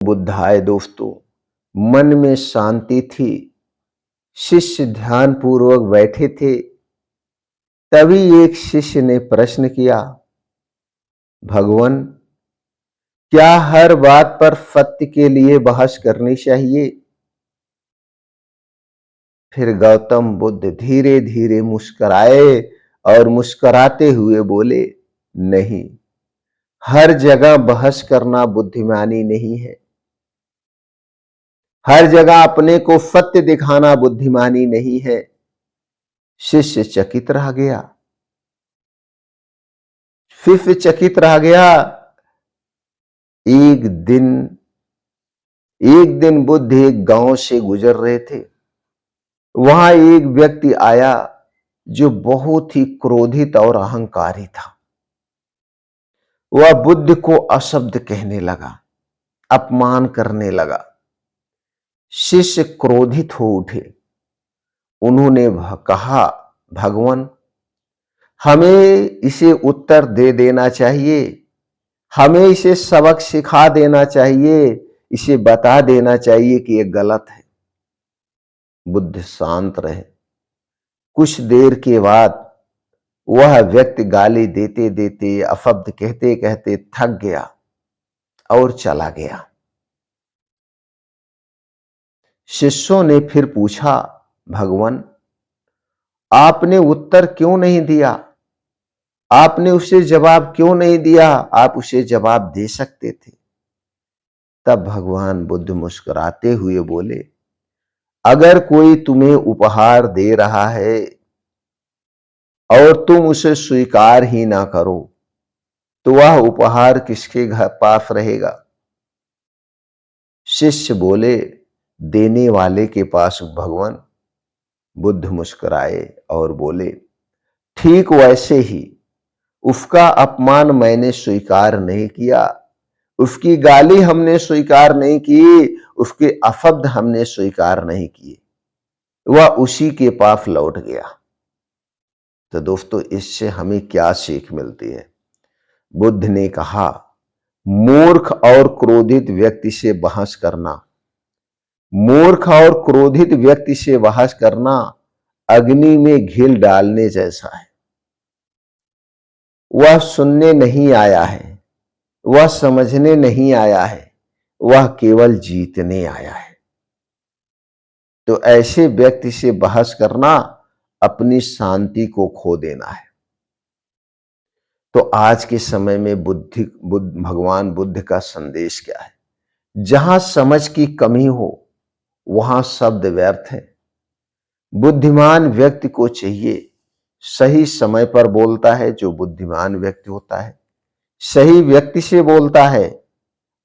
बुद्धाय। दोस्तों, मन में शांति थी, शिष्य ध्यान पूर्वक बैठे थे। तभी एक शिष्य ने प्रश्न किया, भगवान, क्या हर बात पर सत्य के लिए बहस करनी चाहिए? फिर गौतम बुद्ध धीरे धीरे मुस्कुराए और मुस्कुराते हुए बोले, नहीं, हर जगह बहस करना बुद्धिमानी नहीं है। हर जगह अपने को सत्य दिखाना बुद्धिमानी नहीं है। शिष्य चकित रह गया। एक दिन बुद्ध एक गांव से गुजर रहे थे। वहां एक व्यक्ति आया जो बहुत ही क्रोधित और अहंकारी था। वह बुद्ध को अशब्द कहने लगा, अपमान करने लगा। शिष्य क्रोधित हो उठे। उन्होंने कहा, भगवान, हमें इसे उत्तर दे देना चाहिए, हमें इसे सबक सिखा देना चाहिए, इसे बता देना चाहिए कि यह गलत है। बुद्ध शांत रहे। कुछ देर के बाद वह व्यक्ति गाली देते देते, अपशब्द कहते कहते थक गया और चला गया। शिष्यों ने फिर पूछा, भगवान, आपने उत्तर क्यों नहीं दिया? आपने उसे जवाब क्यों नहीं दिया? आप उसे जवाब दे सकते थे। तब भगवान बुद्ध मुस्कुराते हुए बोले, अगर कोई तुम्हें उपहार दे रहा है और तुम उसे स्वीकार ही ना करो, तो वह उपहार किसके घर पास रहेगा? शिष्य बोले, देने वाले के पास भगवान। बुद्ध मुस्कुराए और बोले, ठीक वैसे ही उसका अपमान मैंने स्वीकार नहीं किया, उसकी गाली हमने स्वीकार नहीं की, उसके अपशब्द हमने स्वीकार नहीं किए। वह उसी के पास लौट गया। तो दोस्तों, इससे हमें क्या सीख मिलती है? बुद्ध ने कहा, मूर्ख और क्रोधित व्यक्ति से बहस करना, मूर्ख और क्रोधित व्यक्ति से बहस करना अग्नि में घिल डालने जैसा है। वह सुनने नहीं आया है, वह समझने नहीं आया है, वह केवल जीतने आया है। तो ऐसे व्यक्ति से बहस करना अपनी शांति को खो देना है। तो आज के समय में भगवान बुद्ध का संदेश क्या है? जहां समझ की कमी हो वहां शब्द व्यर्थ है। बुद्धिमान व्यक्ति को चाहिए, सही समय पर बोलता है जो बुद्धिमान व्यक्ति होता है, सही व्यक्ति से बोलता है,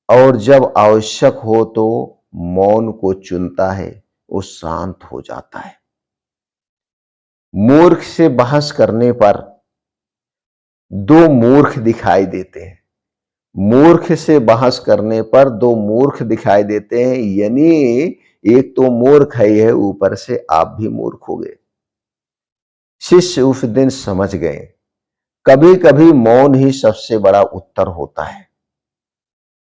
और जब आवश्यक हो तो मौन को चुनता है, वो शांत हो जाता है। मूर्ख से बहस करने पर दो मूर्ख दिखाई देते हैं। मूर्ख से बहस करने पर दो मूर्ख दिखाई देते हैं, यानी एक तो मूर्ख है, ऊपर से आप भी मूर्ख हो गए। शिष्य उस दिन समझ गए, कभी कभी मौन ही सबसे बड़ा उत्तर होता है।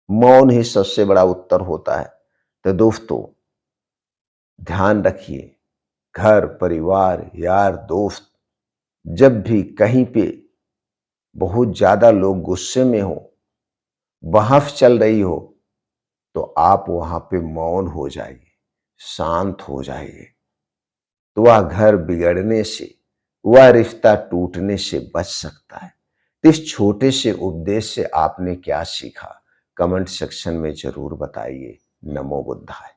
मौन ही सबसे बड़ा उत्तर होता है। तो दोस्तों, ध्यान रखिए, घर परिवार यार दोस्त, जब भी कहीं पे बहुत ज्यादा लोग गुस्से में हो, बहस चल रही हो, तो आप वहां पे मौन हो जाइए, शांत हो जाइए। तो वह घर बिगड़ने से, वह रिश्ता टूटने से बच सकता है। तो इस छोटे से उपदेश से आपने क्या सीखा? कमेंट सेक्शन में जरूर बताइए। नमो बुद्धाय।